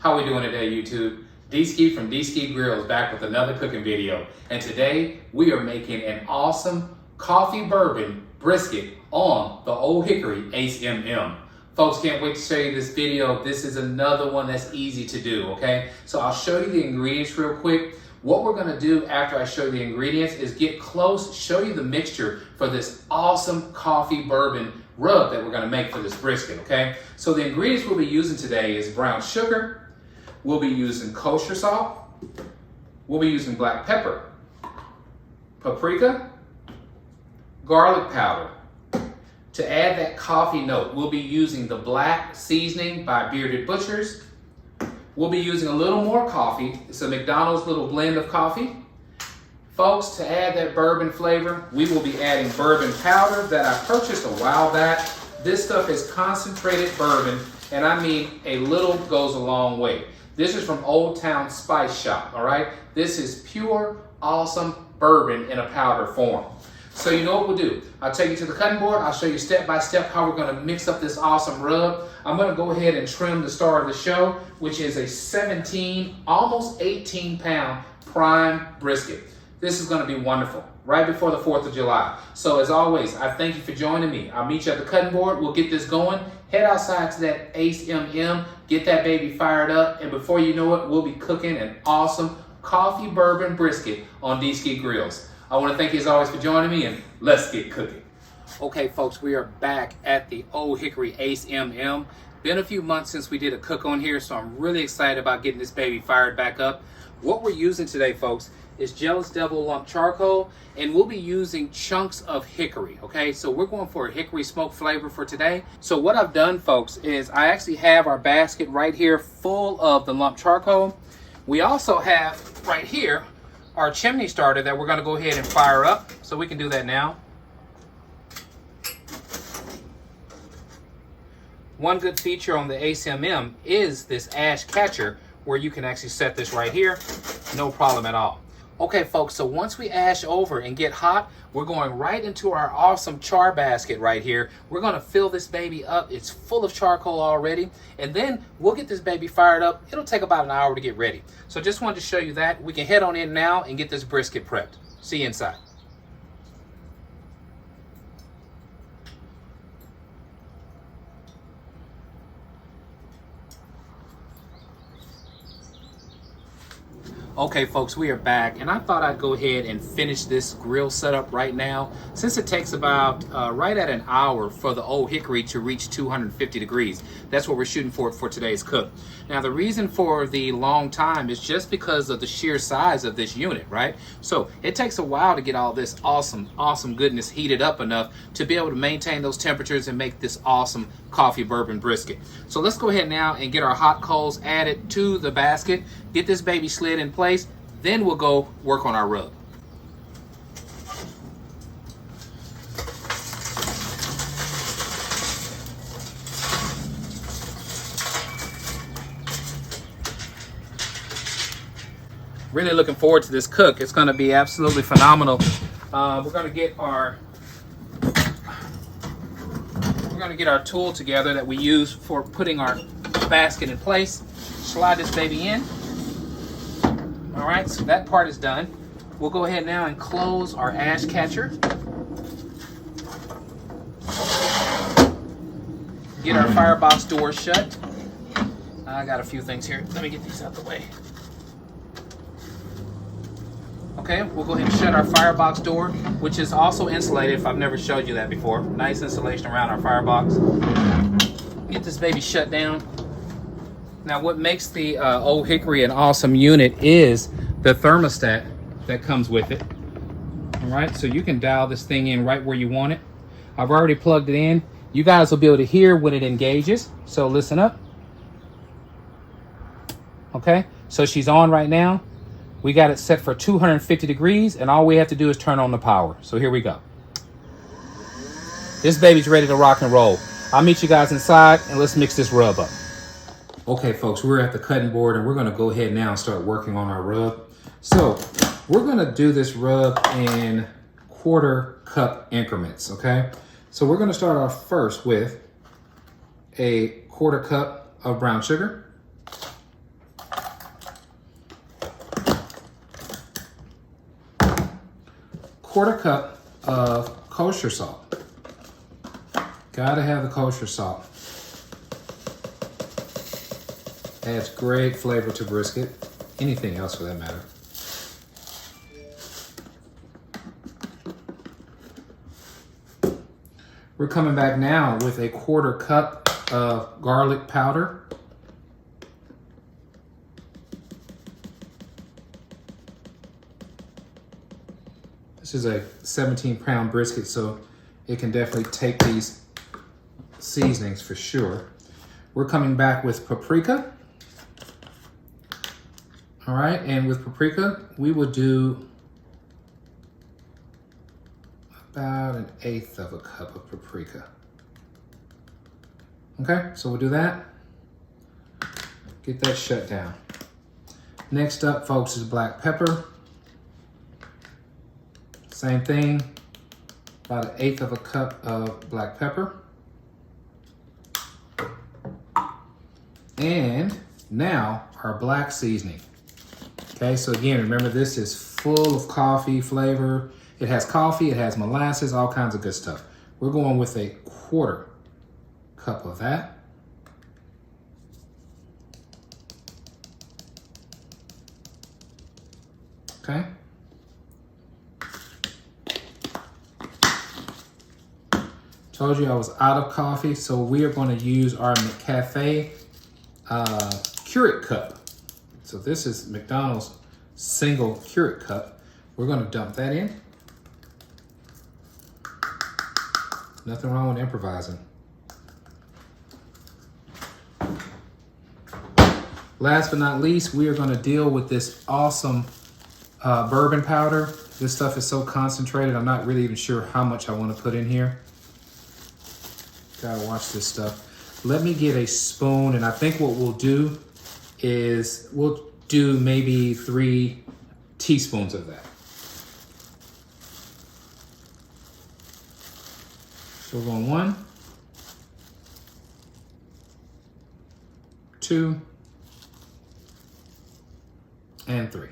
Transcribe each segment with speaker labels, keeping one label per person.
Speaker 1: How we doing today, YouTube? D-Ski from D-Ski Grillz back with another cooking video. And today we are making an awesome coffee bourbon brisket on the Ole Hickory Ace MM. Folks, can't wait to show you this video. This is another one that's easy to do, okay? So I'll show you the ingredients real quick. What we're gonna do after I show you the ingredients is get close, show you the mixture for this awesome coffee bourbon rub that we're gonna make for this brisket, okay? So the ingredients we'll be using today is brown sugar, we'll be using kosher salt, we'll be using black pepper, paprika, garlic powder. To add that coffee note, we'll be using the black seasoning by Bearded Butchers. We'll be using a little more coffee. It's a McDonald's little blend of coffee. Folks, to add that bourbon flavor, we will be adding bourbon powder that I purchased a while back. This stuff is concentrated bourbon, and I mean a little goes a long way. This is from Old Town Spice Shop, all right? This is pure, awesome bourbon in a powder form. So you know what we'll do. I'll take you to the cutting board. I'll show you step by step how we're gonna mix up this awesome rub. I'm gonna go ahead and trim the star of the show, which is a 17, almost 18 pound prime brisket. This is gonna be wonderful, right before the 4th of July. So as always, I thank you for joining me. I'll meet you at the cutting board. We'll get this going. Head outside to that Ace MM, get that baby fired up, and before you know it, we'll be cooking an awesome coffee bourbon brisket on D-Ski Grillz. I want to thank you as always for joining me, and let's get cooking. Okay, folks, we are back at the Ole Hickory Ace MM. Been a few months since we did a cook on here, so I'm really excited about getting this baby fired back up. What we're using today, folks, is Jealous Devil lump charcoal, and we'll be using chunks of hickory, okay? So we're going for a hickory smoke flavor for today. So what I've done, folks, is I actually have our basket right here full of the lump charcoal. We also have right here our chimney starter that we're gonna go ahead and fire up. So we can do that now. One good feature on the Ace MM is this ash catcher where you can actually set this right here, no problem at all. Okay, folks, so once we ash over and get hot, we're going right into our awesome char basket right here. We're gonna fill this baby up. It's full of charcoal already. And then we'll get this baby fired up. It'll take about an hour to get ready. So just wanted to show you that. We can head on in now and get this brisket prepped. See you inside. Okay, folks, we are back, and I thought I'd go ahead and finish this grill setup right now, since it takes about right at an hour for the Ole Hickory to reach 250 degrees. That's what we're shooting for today's cook. Now, the reason for the long time is just because of the sheer size of this unit, right? So it takes a while to get all this awesome goodness heated up enough to be able to maintain those temperatures and make this awesome coffee bourbon brisket. So let's go ahead now and get our hot coals added to the basket, get this baby slid in place, then we'll go work on our rub. Really looking forward to this cook. It's gonna be absolutely phenomenal. We're gonna get our tool together that we use for putting our basket in place. Slide this baby in. All right, so that part is done. We'll go ahead now and close our ash catcher. Get our firebox door shut. I got a few things here. Let me get these out the way. Okay, we'll go ahead and shut our firebox door, which is also insulated if I've never showed you that before. Nice insulation around our firebox. Get this baby shut down. Now, what makes the Ole Hickory an awesome unit is the thermostat that comes with it. All right, so you can dial this thing in right where you want it. I've already plugged it in. You guys will be able to hear when it engages, so listen up. Okay, so she's on right now. We got it set for 250 degrees, and all we have to do is turn on the power. So here we go. This baby's ready to rock and roll. I'll meet you guys inside, and let's mix this rub up. Okay, folks, we're at the cutting board, and we're gonna go ahead now and start working on our rub. So we're gonna do this rub in 1/4 cup increments, okay? So we're gonna start off first with a 1/4 cup of brown sugar. 1/4 cup of kosher salt. Gotta have the kosher salt. Adds great flavor to brisket. Anything else for that matter. We're coming back now with a 1/4 cup of garlic powder. This is a 17-pound brisket, so it can definitely take these seasonings for sure. We're coming back with paprika. All right, and with paprika, we will do about 1/8 of a cup of paprika. Okay, so we'll do that. Get that shut down. Next up, folks, is black pepper. Same thing, about 1/8 of a cup of black pepper. And now our black seasoning. Okay, so again, remember this is full of coffee flavor. It has coffee, it has molasses, all kinds of good stuff. We're going with a 1/4 cup of that. Okay. Told you I was out of coffee, so we are going to use our McCafe Keurig cup. So this is McDonald's single Keurig cup. We're going to dump that in. Nothing wrong with improvising. Last but not least, we are going to deal with this awesome bourbon powder. This stuff is so concentrated, I'm not really even sure how much I want to put in here. Gotta watch this stuff. Let me get a spoon, and I think what we'll do is we'll do maybe 3 teaspoons of that. So we're going 1, 2, and 3.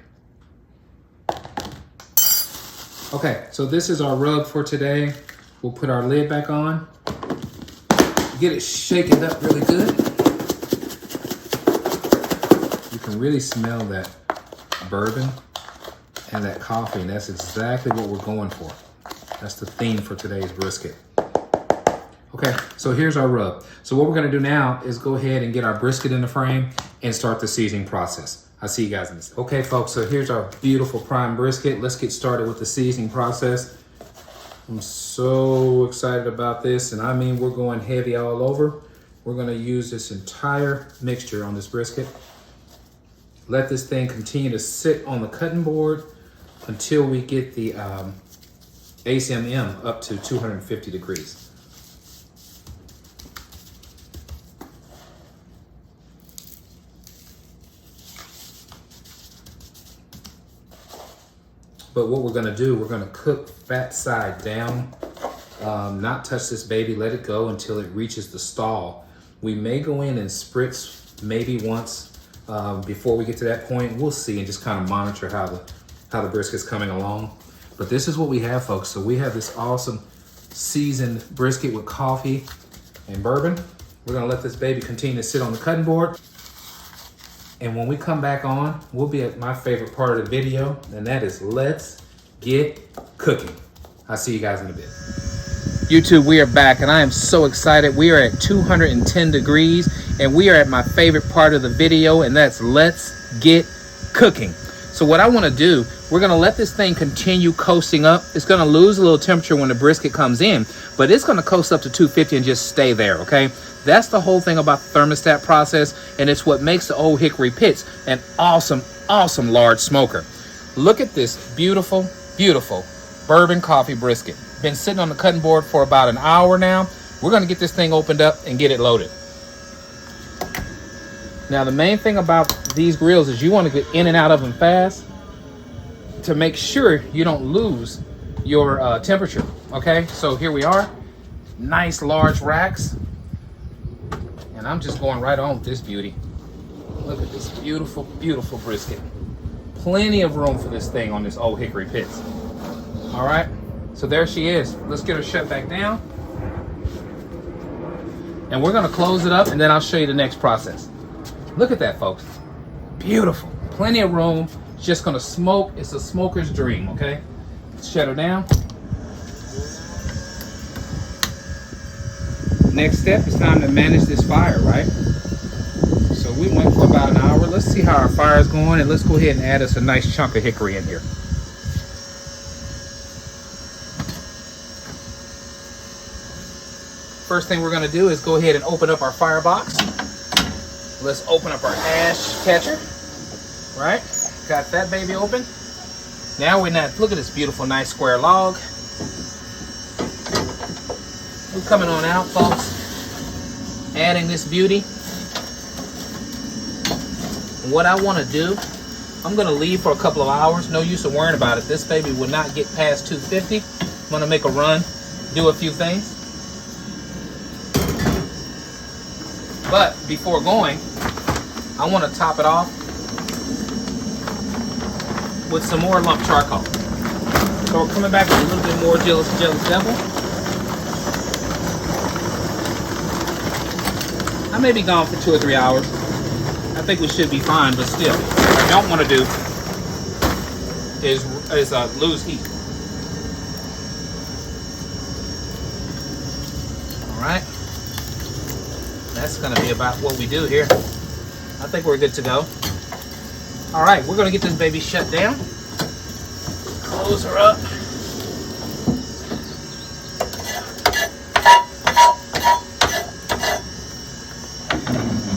Speaker 1: Okay, so this is our rub for today. We'll put our lid back on. Get it shaken up really good. You can really smell that bourbon and that coffee, and that's exactly what we're going for. That's the theme for today's brisket. Okay, so here's our rub. So what we're gonna do now is go ahead and get our brisket in the frame and start the seasoning process. I'll see you guys in a second. Okay, folks, so here's our beautiful prime brisket. Let's get started with the seasoning process. I'm so excited about this, and I mean we're going heavy all over. We're gonna use this entire mixture on this brisket. Let this thing continue to sit on the cutting board until we get the Ace MM up to 250 degrees. But what we're gonna do, we're gonna cook fat side down, not touch this baby, let it go until it reaches the stall. We may go in and spritz maybe once before we get to that point. We'll see and just kind of monitor how the brisket's coming along. But this is what we have, folks. So we have this awesome seasoned brisket with coffee and bourbon. We're gonna let this baby continue to sit on the cutting board. And when we come back on, we'll be at my favorite part of the video, and that is let's get cooking. I'll see you guys in a bit. YouTube, we are back, and I am so excited. We are at 210 degrees, and we are at my favorite part of the video, and that's let's get cooking. So what I want to do, we're going to let this thing continue coasting up. It's going to lose a little temperature when the brisket comes in, but it's going to coast up to 250 and just stay there, okay? That's the whole thing about the thermostat process, and it's what makes the Ole Hickory Pits an awesome, awesome large smoker. Look at this beautiful, beautiful bourbon coffee brisket. Been sitting on the cutting board for about an hour now. We're going to get this thing opened up and get it loaded. Now, the main thing about these grills is you want to get in and out of them fast to make sure you don't lose your temperature, okay? So here we are, nice large racks. And I'm just going right on with this beauty. Look at this beautiful, beautiful brisket. Plenty of room for this thing on this Ole Hickory Pits. All right. So there she is. Let's get her shut back down. And we're gonna close it up and then I'll show you the next process. Look at that, folks. Beautiful. Plenty of room. It's just gonna smoke. It's a smoker's dream, okay? Shut her down. Next step is time to manage this fire, right? So we went for about an hour. Let's see how our fire is going, and let's go ahead and add us a nice chunk of hickory in here. First thing we're gonna do is go ahead and open up our firebox. Let's open up our ash catcher, right? Got that baby open. Now we're not, look at this beautiful, nice square log. We're coming on out, folks. Adding this beauty. And what I want to do, I'm going to leave for a couple of hours. No use of worrying about it. This baby will not get past 250. I'm going to make a run, do a few things. But before going, I want to top it off with some more lump charcoal. So we're coming back with a little bit more jealous devil. I may be gone for 2 or 3 hours. I think we should be fine, but still, what I don't want to do is lose heat. All right, that's going to be about what we do here. I think we're good to go. All right, we're going to get this baby shut down. Close her up.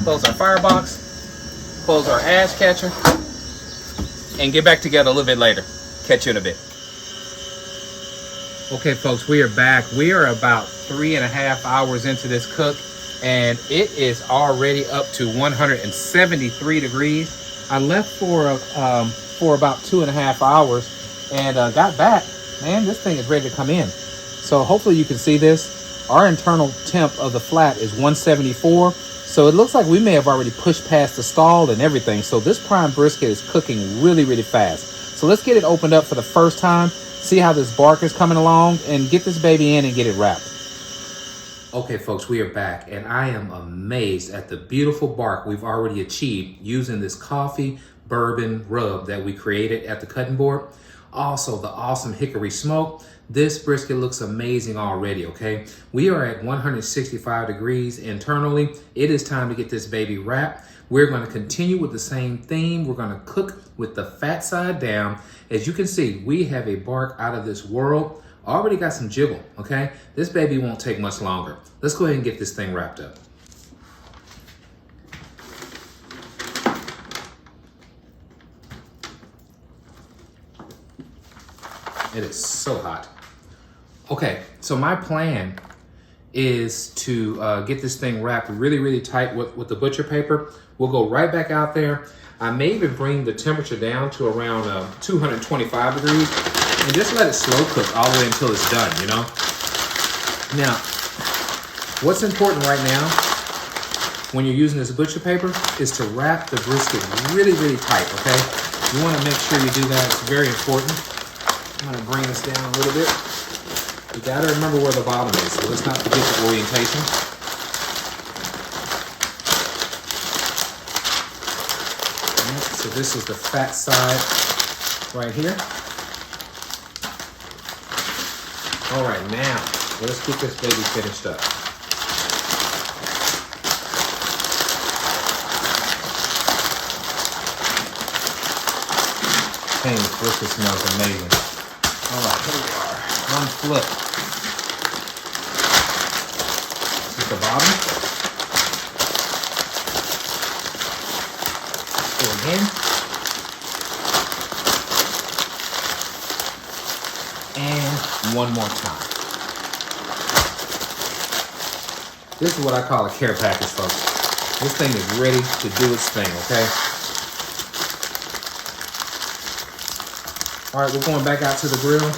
Speaker 1: Close our firebox, close our ash catcher, and get back together a little bit later. Catch you in a bit. Okay, folks, we are back. We are about 3.5 hours into this cook, and it is already up to 173 degrees. I left for about 2.5 hours and got back. Man, this thing is ready to come in. So hopefully you can see this. Our internal temp of the flat is 174. So it looks like we may have already pushed past the stall and everything. So this prime brisket is cooking really, really fast. So let's get it opened up for the first time, see how this bark is coming along, and get this baby in and get it wrapped. Okay, folks, we are back, and I am amazed at the beautiful bark we've already achieved using this coffee bourbon rub that we created at the cutting board. Also, the awesome Hickory Smoke. This brisket looks amazing already, okay? We are at 165 degrees internally. It is time to get this baby wrapped. We're going to continue with the same theme. We're going to cook with the fat side down. As you can see, we have a bark out of this world. Already got some jiggle, okay? This baby won't take much longer. Let's go ahead and get this thing wrapped up. It is so hot. Okay, so my plan is to get this thing wrapped really, really tight with the butcher paper. We'll go right back out there. I may even bring the temperature down to around 225 degrees and just let it slow cook all the way until it's done, you know? Now, what's important right now when you're using this butcher paper is to wrap the brisket really, really tight, okay? You wanna make sure you do that, it's very important. I'm gonna bring this down a little bit. You gotta remember where the bottom is, so let's not forget the orientation. Right, so this is the fat side right here. All right, now, let's get this baby finished up. Dang, this brisket smells amazing. All right, here we are. One flip. This is the bottom. Go again. And one more time. This is what I call a care package, folks. This thing is ready to do its thing, okay? All right, we're going back out to the grill.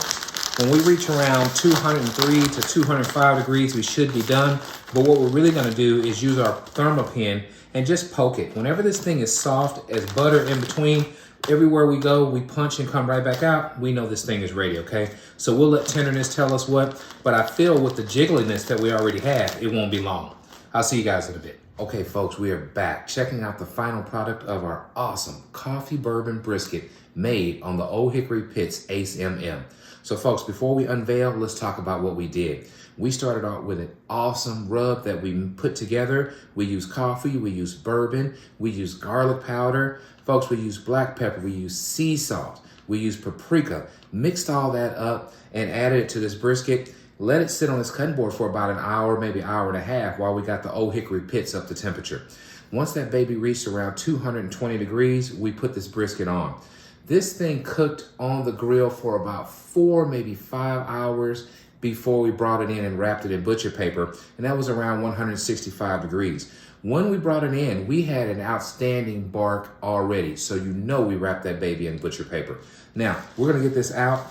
Speaker 1: When we reach around 203 to 205 degrees, we should be done. But what we're really gonna do is use our thermal pin and just poke it. Whenever this thing is soft as butter in between, everywhere we go, we punch and come right back out, we know this thing is ready, okay? So we'll let tenderness tell us what, but I feel with the jiggliness that we already have, it won't be long. I'll see you guys in a bit. Okay, folks, we are back checking out the final product of our awesome coffee bourbon brisket made on the Ole Hickory Ace MM. So folks, before we unveil, let's talk about what we did. We started out with an awesome rub that we put together. We used coffee, we used bourbon, we used garlic powder. Folks, we used black pepper, we used sea salt, we used paprika, mixed all that up and added it to this brisket. Let it sit on this cutting board for about an hour, maybe an hour and a half while we got the Ole Hickory pits up to temperature. Once that baby reached around 220 degrees, we put this brisket on. This thing cooked on the grill for about 4, maybe 5 hours before we brought it in and wrapped it in butcher paper, and that was around 165 degrees. When we brought it in, we had an outstanding bark already, so you know we wrapped that baby in butcher paper. Now, we're gonna get this out.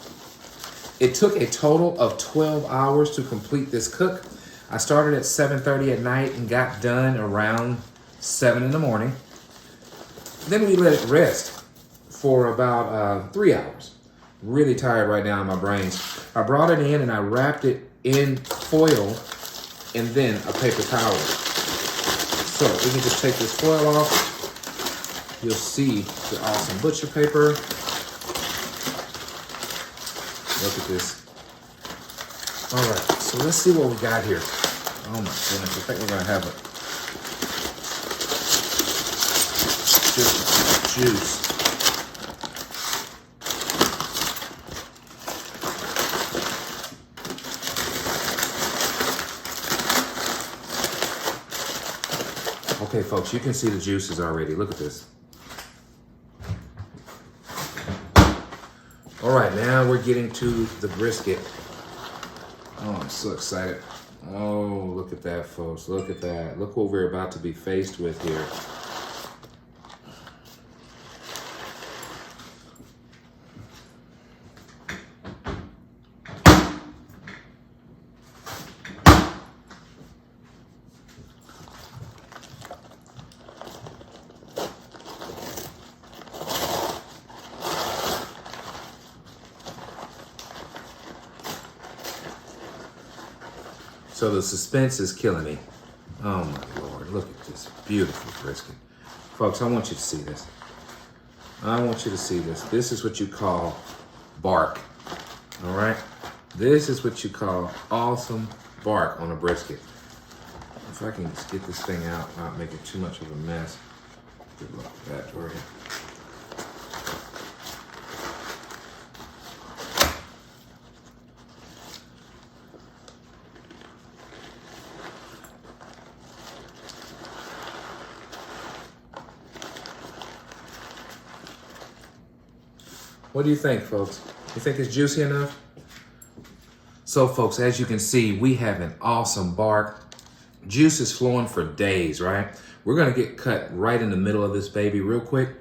Speaker 1: It took a total of 12 hours to complete this cook. I started at 7:30 at night and got done around 7 in the morning. Then we let it rest for about 3 hours. Really tired right now in my brains. I brought it in and I wrapped it in foil and then a paper towel. So we can just take this foil off. You'll see the awesome butcher paper. Look at this. All right, so let's see what we got here. Oh my goodness, I think we're gonna have just juice. Okay, folks, you can see the juices already. Look at this. All right, now we're getting to the brisket. Oh, I'm so excited. Oh, look at that, folks. Look at that. Look what we're about to be faced with here. So the suspense is killing me. Oh my Lord, look at this beautiful brisket. Folks, I want you to see this. I want you to see this. This is what you call bark, all right? This is what you call awesome bark on a brisket. If I can just get this thing out without making too much of a mess. Good luck with that, Dory. What do you think, folks? You think it's juicy enough? So, folks, as you can see, we have an awesome bark. Juice is flowing for days, right? We're gonna get cut right in the middle of this baby real quick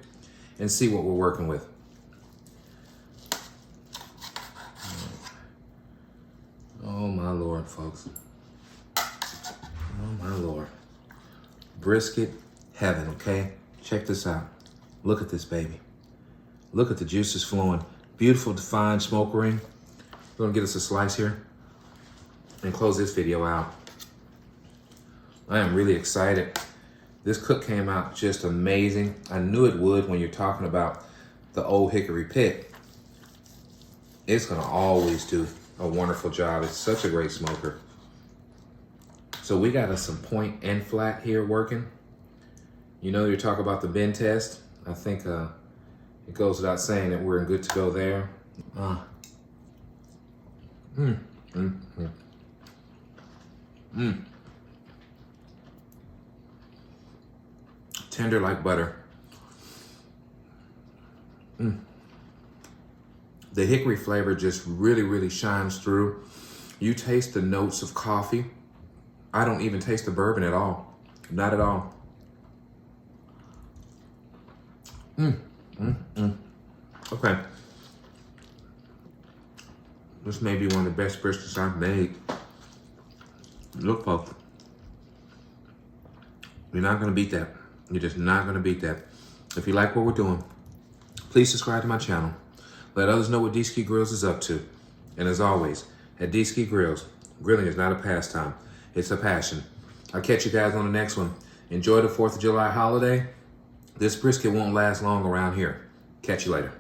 Speaker 1: and see what we're working with. Oh my Lord, folks. Oh my Lord. Brisket heaven, okay? Check this out. Look at this baby. Look at the juices flowing. Beautiful defined smoke ring. We're gonna get us a slice here and close this video out. I am really excited. This cook came out just amazing. I knew it would when you're talking about the Ole Hickory pit. It's gonna always do a wonderful job. It's such a great smoker. So we got us some point and flat here working. You know, you're talking about the bend test. I think it goes without saying that we're good to go there. Tender like butter. The hickory flavor just really, really shines through. You taste the notes of coffee. I don't even taste the bourbon at all. Not at all. Okay. This may be one of the best briskets I've made. Look, folks. You're not gonna beat that.
Speaker 2: You're just not gonna beat that. If you like what we're doing, please subscribe to my channel. Let others know what D-Ski Grillz is up to. And as always, at D-Ski Grillz, grilling is not a pastime, it's a passion. I'll catch you guys on the next one. Enjoy the 4th of July holiday. This brisket won't last long around here. Catch you later.